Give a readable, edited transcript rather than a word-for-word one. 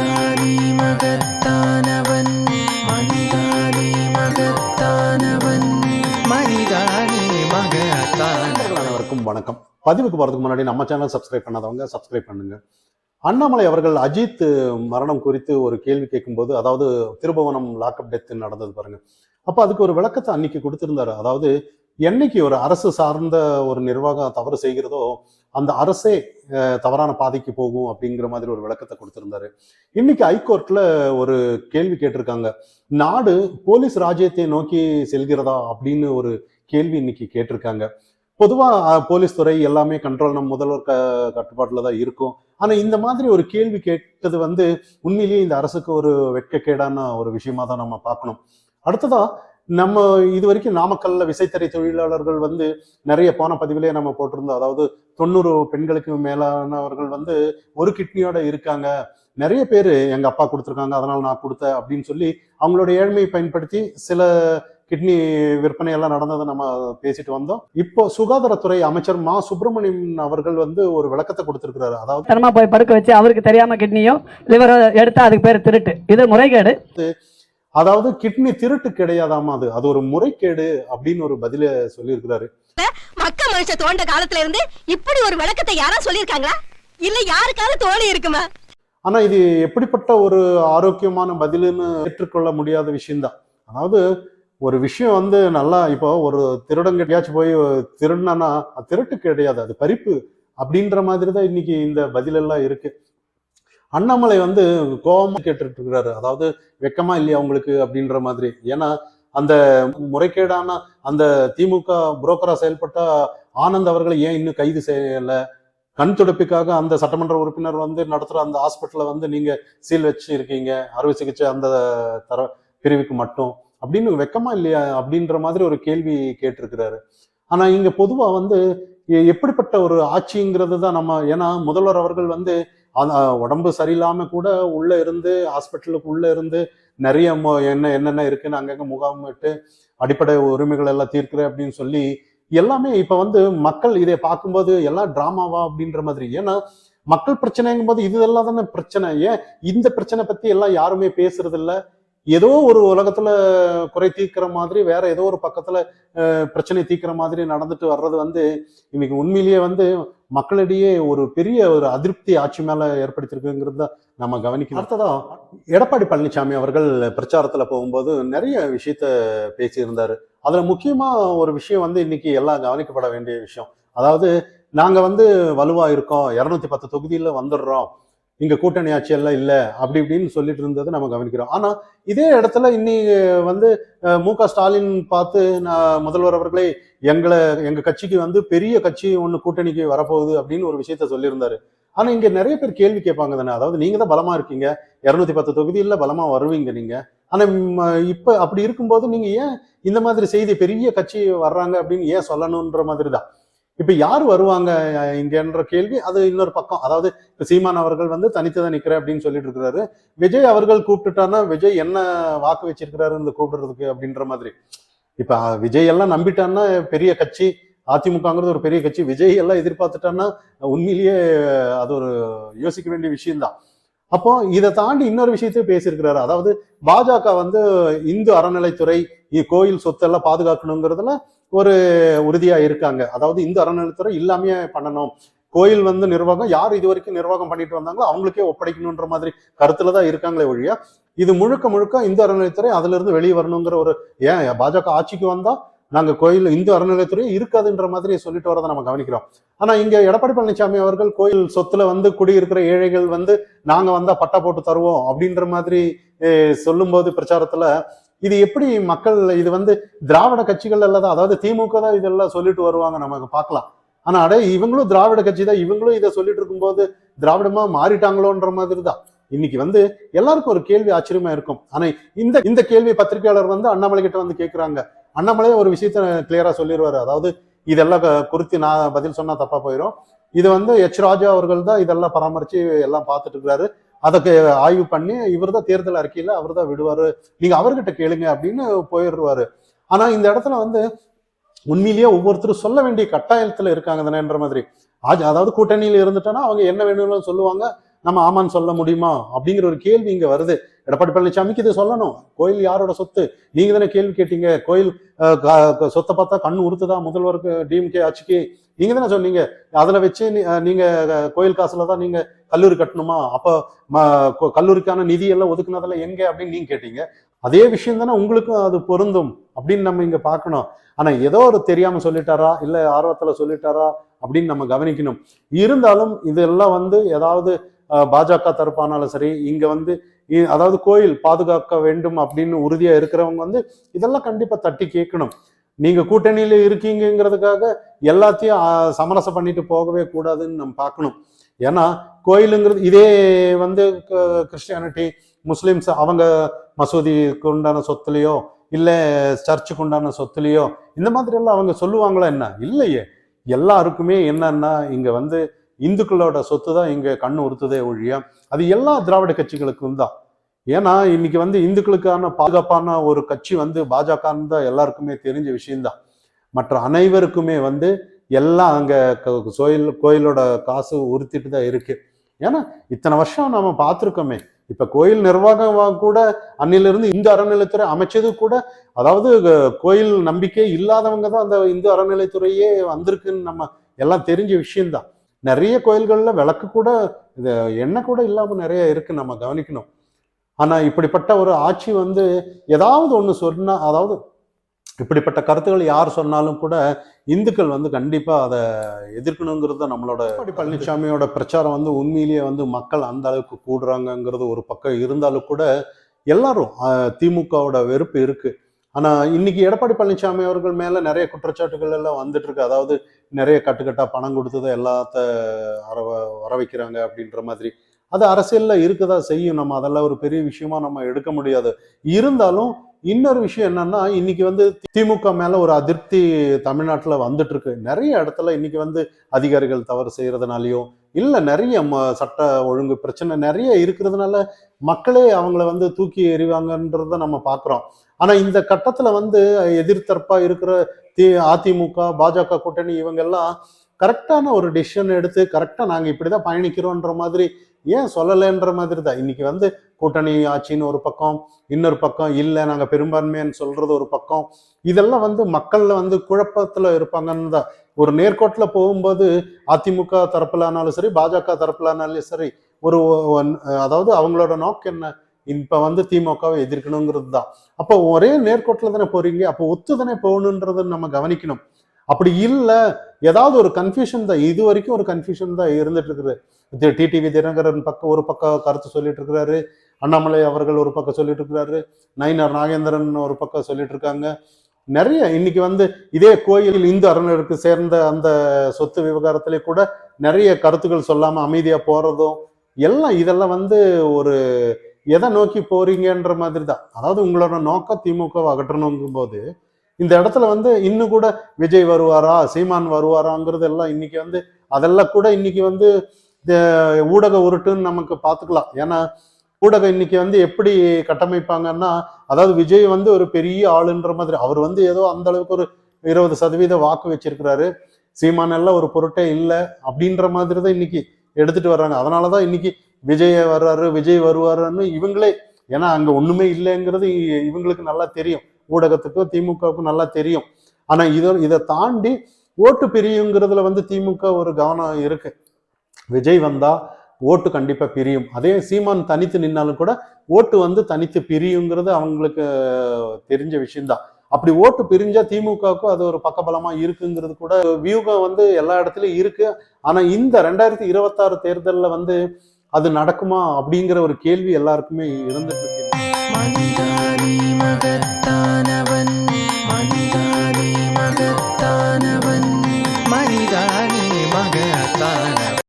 மனிதானே மகத்தானவன், மனிதானே மகத்தானவன், மனிதானே மகத்தானவன். அனைவருக்கும் வணக்கம். பதிவுக்கு போறதுக்கு முன்னாடி நம்ம சேனல் சப்ஸ்கிரைப் பண்ணாதவங்க சப்ஸ்கிரைப் பண்ணுங்க. அண்ணாமலை அவர்கள் அஜித் மரணம் குறித்து ஒரு கேள்வி கேட்கும்போது, அதாவது திருபுவனம் லாக்அப் டெத் நடந்தது பாருங்க, அப்ப அதுக்கு ஒரு விளக்கத்தை அன்னைக்கு கொடுத்திருந்தாரு. அதாவது என்னைக்கு ஒரு அரசு சார்ந்த ஒரு நிர்வாகம் தவறு செய்கிறதோ அந்த அரசே தவறான பாதைக்கு போகும் அப்படிங்கிற மாதிரி ஒரு விளக்கத்தை கொடுத்திருந்தாரு. இன்னைக்கு ஹைகோர்ட்ல ஒரு கேள்வி கேட்டிருக்காங்க, நாடு போலீஸ் ராஜ்யத்தை நோக்கி செல்கிறதா அப்படின்னு ஒரு கேள்வி இன்னைக்கு கேட்டிருக்காங்க. பொதுவா போலீஸ் துறை எல்லாமே கண்ட்ரோல் நம்ம முதல்வர் கட்டுப்பாட்டுல தான் இருக்கும். ஆனா இந்த மாதிரி ஒரு கேள்வி கேட்டது உண்மையிலேயே இந்த அரசுக்கு ஒரு வெட்கக்கேடான ஒரு விஷயமா தான் நம்ம பார்க்கணும். அடுத்ததா நம்ம இது வரைக்கும் நாமக்கல்ல விசைத்தறி தொழிலாளர்கள் நிறைய போன பதிவிலே நம்ம போட்டிருந்தோம். அதாவது 90 பெண்களுக்கு மேலானவர்கள் ஒரு கிட்னியோட இருக்காங்க. நிறைய பேர் எங்க அப்பா கொடுத்துருக்காங்க அதனால நான் கொடுத்தேன் அப்படின்னு சொல்லி அவங்களோட ஏழ்மையை பயன்படுத்தி சில கிட்னி விற்பனை எல்லாம் நடந்ததை நம்ம பேசிட்டு வந்தோம். இப்போ சுகாதாரத்துறை அமைச்சர் மா சுப்பிரமணியன் அவர்கள் ஒரு விளக்கத்தை கொடுத்திருக்கிறாரு. அதாவது போய் படுக்க வச்சு அவருக்கு தெரியாம கிட்னியோ லிவரோ எடுத்தா அதுக்கு பேர் திருட்டு, இது முறைகேடு. அதாவது கிட்னி திருட்டு கிடையாதாமா, அது ஒரு முறைகேடு அப்படின்னு ஒரு பதில சொல்லியிருக்கிறாரு. மக்கள் மனுஷ தோண்ட காலத்துல இருந்து இப்படி ஒரு விளக்கத்தை யாரா சொல்லியிருக்காங்களா, இல்ல யாருக்காவது தோணி இருக்குமா? ஆனா இது எப்படிப்பட்ட ஒரு ஆரோக்கியமான பதிலுன்னு ஏற்றுக்கொள்ள முடியாத விஷயம்தான். அதாவது ஒரு விஷயம் நல்லா இப்போ ஒரு திருடங்கடியாச்சும் போய் திருடனா திருட்டு கிடையாது, அது பறிப்பு அப்படின்ற மாதிரி தான் இன்னைக்கு இந்த பதிலெல்லாம் இருக்கு. அண்ணாமலை கோபமா கேட்டுட்டு இருக்கிறாரு, அதாவது வெக்கமா இல்லையா உங்களுக்கு அப்படின்ற மாதிரி. ஏன்னா அந்த முறைகேடான அந்த திமுக புரோக்கரா செயல்பட்ட ஆனந்த் அவர்களை ஏன் இன்னும் கைது செய்யல? கண் துடைப்புக்காக அந்த சட்டமன்ற உறுப்பினர் நடத்துற அந்த ஹாஸ்பிட்டலை நீங்க சீல் வச்சு இருக்கீங்க, அறுவை சிகிச்சை அந்த பிரிவுக்கு மட்டும், அப்படின்னு வெக்கமா இல்லையா அப்படின்ற மாதிரி ஒரு கேள்வி கேட்டிருக்கிறாரு. ஆனா இங்க பொதுவா எப்படிப்பட்ட ஒரு ஆட்சிங்கிறது தான் நம்ம, ஏன்னா முதல்வர் அவர்கள் உடம்பு சரியில்லாம கூட உள்ள இருந்து ஹாஸ்பிட்டலுக்கு உள்ள இருந்து நிறைய என்னென்ன இருக்குன்னு அங்கங்க முகாமிட்டு அடிப்படை உரிமைகள் எல்லாம் தீர்க்கிறேன் அப்படின்னு சொல்லி எல்லாமே இப்ப மக்கள் இதை பார்க்கும்போது எல்லாம் டிராமாவா அப்படின்ற மாதிரி. ஏன்னா மக்கள் பிரச்சனைங்கும் போது இதெல்லாம் தானே பிரச்சனை. ஏன் இந்த பிரச்சனை பத்தி எல்லாம் யாருமே பேசுறது இல்ல? ஏதோ ஒரு உலகத்துல குறை தீர்க்கிற மாதிரி வேற ஏதோ ஒரு பக்கத்துல பிரச்சனை தீர்க்கிற மாதிரி நடந்துட்டு வர்றது இன்னைக்கு உண்மையிலேயே மக்களிடையே ஒரு பெரிய ஒரு அதிருப்தி ஆட்சி மேல ஏற்படுத்திருக்குங்கிறது தான் நம்ம கவனிக்கணும். அடுத்ததா எடப்பாடி பழனிசாமி அவர்கள் பிரச்சாரத்துல போகும்போது நிறைய விஷயத்த பேசியிருந்தாரு. அதுல முக்கியமா ஒரு விஷயம் இன்னைக்கு எல்லாம் கவனிக்கப்பட வேண்டிய விஷயம். அதாவது நாங்க வலுவா இருக்கோம், 210 தொகுதியில வந்துடுறோம், இங்க கூட்டணி ஆட்சி எல்லாம் இல்ல அப்படி இப்படின்னு சொல்லிட்டு இருந்தது நம்ம கவனிக்கிறோம். ஆனா இதே இடத்துல இன்னி மு.க. ஸ்டாலின் பார்த்து முதல்வர் அவர்களே எங்க கட்சிக்கு பெரிய கட்சி ஒண்ணு கூட்டணிக்கு வரப்போகுது அப்படின்னு ஒரு விஷயத்த சொல்லியிருந்தாரு. ஆனா இங்க நிறைய பேர் கேள்வி கேட்பாங்க தானே, அதாவது நீங்க தான் பலமா இருக்கீங்க, 210 தொகுதியில பலமா வருவீங்க நீங்க, ஆனா இப்ப அப்படி இருக்கும்போது நீங்க ஏன் இந்த மாதிரி செய்தி பெரிய கட்சி வர்றாங்க அப்படின்னு ஏன் சொல்லணும்ன்ற மாதிரி தான். இப்ப யாரு வருவாங்க இங்கன்ற கேள்வி அது இன்னொரு பக்கம். அதாவது இப்ப சீமான் அவர்கள் தனித்துதான் நிக்கிறேன் அப்படின்னு சொல்லிட்டு இருக்கிறாரு. விஜய் அவர்கள் கூப்பிட்டுட்டான்னா விஜய் என்ன வாக்கு வச்சிருக்கிறாரு இந்த கூப்பிடுறதுக்கு அப்படின்ற மாதிரி. இப்ப விஜய் எல்லாம் நம்பிட்டான்னா பெரிய கட்சி, அதிமுகங்கிறது ஒரு பெரிய கட்சி, விஜய் எல்லாம் எதிர்பார்த்துட்டான்னா உண்மையிலேயே அது ஒரு யோசிக்க வேண்டிய விஷயம்தான். அப்போ இதை தாண்டி இன்னொரு விஷயத்தையும் பேசியிருக்கிறாரு. அதாவது பாஜக இந்து அறநிலைத்துறை கோயில் சொத்தெல்லாம் பாதுகாக்கணுங்கிறதுல ஒரு உறுதியா இருக்காங்க. அதாவது இந்து அறநிலைத்துறை இல்லாமையே பண்ணணும், கோயில் நிர்வாகம் யார் இது வரைக்கும் நிர்வாகம் பண்ணிட்டு வந்தாங்களோ அவங்களுக்கே ஒப்படைக்கணும்ன்ற மாதிரி கருத்துலதான் இருக்காங்களே ஒழிய இது முழுக்க முழுக்க இந்து அறநிலைத்துறை அதுல இருந்து வெளியே வரணுங்கிற ஒரு, ஏன் பாஜக ஆட்சிக்கு வந்தா நாங்க கோயில் இந்து அறநிலைத்துறை இருக்காதுன்ற மாதிரி சொல்லிட்டு வரதை நம்ம கவனிக்கிறோம். ஆனா இங்க எடப்பாடி பழனிசாமி அவர்கள் கோயில் சொத்துல குடியிருக்கிற ஏழைகள் நாங்க வந்தா பட்டா போட்டு தருவோம் அப்படின்ற மாதிரி சொல்லும் போது பிரச்சாரத்துல இது எப்படி மக்கள் இது திராவிட கட்சிகள் எல்லாம், அதாவது திமுக தான் இதெல்லாம் சொல்லிட்டு வருவாங்க நமக்கு பார்க்கலாம். ஆனா இவங்களும் திராவிட கட்சி தான், இவங்களும் இதை சொல்லிட்டு இருக்கும்போது திராவிடமா மாறிட்டாங்களோன்ற மாதிரி தான் இன்னைக்கு எல்லாருக்கும் ஒரு கேள்வி ஆச்சரியமா இருக்கும். ஆனா இந்த கேள்வி பத்திரிகையாளர் அண்ணாமலை கிட்ட கேட்கிறாங்க. அண்ணாமலையே ஒரு விஷயத்த கிளியரா சொல்லிடுவாரு. அதாவது இதெல்லாம் குறித்து நான் பதில் சொன்னா தப்பா போயிடும், இது எச் ராஜா அவர்கள் தான் இதெல்லாம் பராமரிச்சு எல்லாம் பார்த்துட்டு இருக்கிறாரு, அதுக்கு ஆய்வு பண்ணி இவர் தான் தேர்தல் அறிக்கையில அவர் தான் விடுவாரு, நீங்க அவர்கிட்ட கேளுங்க அப்படின்னு போயிடுவாரு. ஆனா இந்த இடத்துல உண்மையிலேயே ஒவ்வொருத்தரும் சொல்ல வேண்டிய கட்டாயத்துல இருக்காங்க தானேன்ற மாதிரி. அதாவது கூட்டணியில இருந்துட்டோன்னா அவங்க என்ன வேணும்னு சொல்லுவாங்க, நம்ம ஆமான்னு சொல்ல முடியுமா அப்படிங்கிற ஒரு கேள்வி இங்க வருது. எடப்பாடி பழனிசாமிக்கு இது சொல்லணும். கோயில் யாரோட சொத்து? நீங்க தானே கேள்வி கேட்டீங்க. கோயில் சொத்தை பார்த்தா கண்ணு உறுத்துதா முதல்வருக்கு டிஎம்கே ஆட்சிக்கு? நீங்க தானே சொன்னீங்க. அதுல வச்சு நீங்க கோயில் காசுல தான் நீங்க கல்லூரி கட்டணுமா? அப்ப கல்லூரிக்கான நிதி எல்லாம் ஒதுக்குனதெல்லாம் எங்க அப்படின்னு நீங்க கேட்டீங்க. அதே விஷயம் தானே உங்களுக்கும் அது பொருந்தும் அப்படின்னு நம்ம இங்க பார்க்கணும். ஆனா ஏதோ ஒரு தெரியாம சொல்லிட்டாரா இல்ல ஆர்வத்துல சொல்லிட்டாரா அப்படின்னு நம்ம கவனிக்கணும். இருந்தாலும் இதெல்லாம் வந்து ஏதாவது பாஜக தரப்பானாலும் சரி, இங்க வந்து அதாவது கோயில் பாதுகாக்க வேண்டும் அப்படின்னு உறுதியா இருக்கிறவங்க வந்து இதெல்லாம் கண்டிப்பா தட்டி கேட்கணும். நீங்க கூட்டணியில இருக்கீங்கிறதுக்காக எல்லாத்தையும் சமரசம் பண்ணிட்டு போகவே கூடாதுன்னு நம்ம பார்க்கணும். ஏன்னா கோயிலுங்கிறது இதே வந்து கிறிஸ்டியானிட்டி முஸ்லிம்ஸ் அவங்க மசூதிக்கு உண்டான சொத்துலையோ இல்ல சர்ச்சுக்கு உண்டான சொத்துலையோ இந்த மாதிரி எல்லாம் அவங்க சொல்லுவாங்களா என்ன? இல்லையே. எல்லாருக்குமே என்னன்னா இங்க வந்து இந்துக்களோட சொத்து தான் இங்க கண்ணு உறுத்துதே ஒழிய அது எல்லா திராவிட கட்சிகளுக்கும் தான். ஏன்னா இன்னைக்கு வந்து இந்துக்களுக்கான பாதுகாப்பான ஒரு கட்சி வந்து பாஜகன்னு தான் எல்லாருக்குமே தெரிஞ்ச விஷயம்தான். மற்ற அனைவருக்குமே வந்து எல்லாம் அங்க கோயிலோட காசு உறுத்திட்டு தான் இருக்கு. ஏன்னா இத்தனை வருஷம் நம்ம பார்த்துருக்கோமே. இப்ப கோயில் நிர்வாகம் கூட அன்னிலிருந்து இந்து அறநிலைத்துறை அமைச்சது கூட, அதாவது கோயில் நம்பிக்கை இல்லாதவங்க தான் அந்த இந்து அறநிலைத்துறையே வந்திருக்குன்னு நம்ம எல்லாம் தெரிஞ்ச விஷயம்தான். நிறைய கோயில்கள்ல விளக்கு கூட எண்ணெய் கூட இல்லாம நிறைய இருக்கு, நம்ம கவனிக்கணும். ஆனா இப்படிப்பட்ட ஒரு ஆட்சி வந்து ஏதாவது ஒண்ணு சொன்னா, அதாவது இப்படிப்பட்ட கருத்துக்கள் யார் சொன்னாலும் கூட இந்துக்கள் வந்து கண்டிப்பா அதை எதிர்க்கணுங்கிறது நம்மளோட. பழனிசாமியோட பிரச்சாரம் வந்து உண்மையிலேயே வந்து மக்கள் அந்த அளவுக்கு கூடுறாங்கிறது ஒரு பக்கம் இருந்தாலும் கூட எல்லாரும் திமுகவோட வெறுப்பு இருக்கு. ஆனா இன்னைக்கு எடப்பாடி பழனிசாமி அவர்கள் மேல நிறைய குற்றச்சாட்டுகள் எல்லாம் வந்துட்டு இருக்கு. அதாவது நிறைய கட்டுக்கட்டா பணம் கொடுத்ததை எல்லாத்த வர வைக்கிறாங்க அப்படின்ற மாதிரி. அது அரசியல்ல இருக்கதா செய்யும். நம்ம அதெல்லாம் ஒரு பெரிய விஷயமா நம்ம எடுக்க முடியாது. இருந்தாலும் இன்னொரு விஷயம் என்னன்னா, இன்னைக்கு வந்து திமுக மேல ஒரு அதிருப்தி தமிழ்நாட்டுல வந்துட்டு இருக்கு. நிறைய இடத்துல இன்னைக்கு வந்து அதிகாரிகள் தவறு செய்யறதுனாலயோ இல்ல நிறைய சட்ட ஒழுங்கு பிரச்சனை நிறைய இருக்கிறதுனால மக்களே அவங்கள வந்து தூக்கி எறிவாங்கன்றத நம்ம பாக்குறோம். ஆனா இந்த கட்டத்துல வந்து எதிர்த்தரப்பா இருக்கிற அதிமுக பாஜக கூட்டணி இவங்க எல்லாம் கரெக்டான ஒரு டிசிஷன் எடுத்து கரெக்டா நாங்க இப்படிதான் பயணிக்கிறோன்ற மாதிரி ஏன் சொல்லலைன்ற மாதிரி தான். இன்னைக்கு வந்து கூட்டணி ஆட்சின்னு ஒரு பக்கம், இன்னொரு பக்கம் இல்லை நாங்க பெரும்பான்மைன்னு சொல்றது ஒரு பக்கம். இதெல்லாம் வந்து மக்கள்ல வந்து குழப்பத்துல இருப்பாங்கன்னு தான். ஒரு நேர்கோட்டுல போகும்போது அதிமுக தரப்புலானாலும் சரி பாஜக தரப்புலானாலும் சரி ஒரு அதாவது அவங்களோட நோக்கம் என்ன? இப்ப வந்து திமுகவை எதிர்க்கணுங்கிறது தான். அப்போ ஒரே நேர்கோட்டில் தானே போறீங்க, அப்போ ஒத்து தானே போகணுன்றதை நம்ம கவனிக்கணும். அப்படி இல்லை ஏதாவது ஒரு கன்ஃபியூஷன் தான், இது வரைக்கும் ஒரு கன்ஃபியூஷன் தான் இருந்துட்டு இருக்குது. டிடிவி தினகரன் ஒரு பக்கம் கருத்து சொல்லிட்டு இருக்கிறாரு, அண்ணாமலை அவர்கள் ஒரு பக்கம் சொல்லிட்டு இருக்கிறாரு, நயினார் நாகேந்திரன் ஒரு பக்கம் சொல்லிட்டு இருக்காங்க. நிறைய இன்னைக்கு வந்து இதே கோயில் இந்து அறநிலையருக்கு சேர்ந்த அந்த சொத்து விவகாரத்திலே கூட நிறைய கருத்துக்கள் சொல்லாம அமைதியா போறதும் எல்லாம் இதெல்லாம் வந்து ஒரு எதை நோக்கி போறீங்கன்ற மாதிரி தான். அதாவது உங்களோட நோக்கம் திமுக அகற்றணுங்கும் போது இந்த இடத்துல வந்து இன்னும் கூட விஜய் வருவாரா சீமான் வருவாராங்கிறது எல்லாம் இன்னைக்கு வந்து அதெல்லாம் கூட இன்னைக்கு வந்து ஊடக உருட்டுன்னு நமக்கு பார்த்துக்கலாம். ஏன்னா ஊடகம் இன்னைக்கு வந்து எப்படி கட்டமைப்பாங்கன்னா, அதாவது விஜய் வந்து ஒரு பெரிய ஆளுன்ற மாதிரி, அவர் வந்து ஏதோ அந்த அளவுக்கு ஒரு 20% வாக்கு வச்சிருக்கிறாரு, சீமான் எல்லாம் ஒரு பொருட்டே இல்லை அப்படின்ற மாதிரி தான் இன்னைக்கு எடுத்துட்டு வர்றாங்க. அதனாலதான் இன்னைக்கு விஜய் வர்றாரு விஜய் வருவாருன்னு இவங்களே, ஏன்னா அங்க ஒண்ணுமே இல்லைங்கிறது இவங்களுக்கு நல்லா தெரியும், ஊடகத்துக்கும் திமுகவுக்கும் நல்லா தெரியும். ஆனா இதை தாண்டி ஓட்டு பிரியுங்கிறதுல வந்து திமுக ஒரு கவனம் இருக்கு. விஜய் வந்தா ஓட்டு கண்டிப்பா பிரியும், அதே சீமான் தனித்து நின்னாலும் கூட ஓட்டு வந்து தனித்து பிரியுங்கிறது அவங்களுக்கு தெரிஞ்ச விஷயம்தான். அப்படி ஓட்டு பிரிஞ்சா திமுகவுக்கும் அது ஒரு பக்கபலமா இருக்குங்கிறது கூட வியூகம் வந்து எல்லா இடத்துலயும் இருக்கு. ஆனா இந்த 2026 தேர்தல்ல வந்து அது நடக்குமா அப்படிங்கிற ஒரு கேள்வி எல்லாருக்குமே இருந்துட்டு இருக்கு.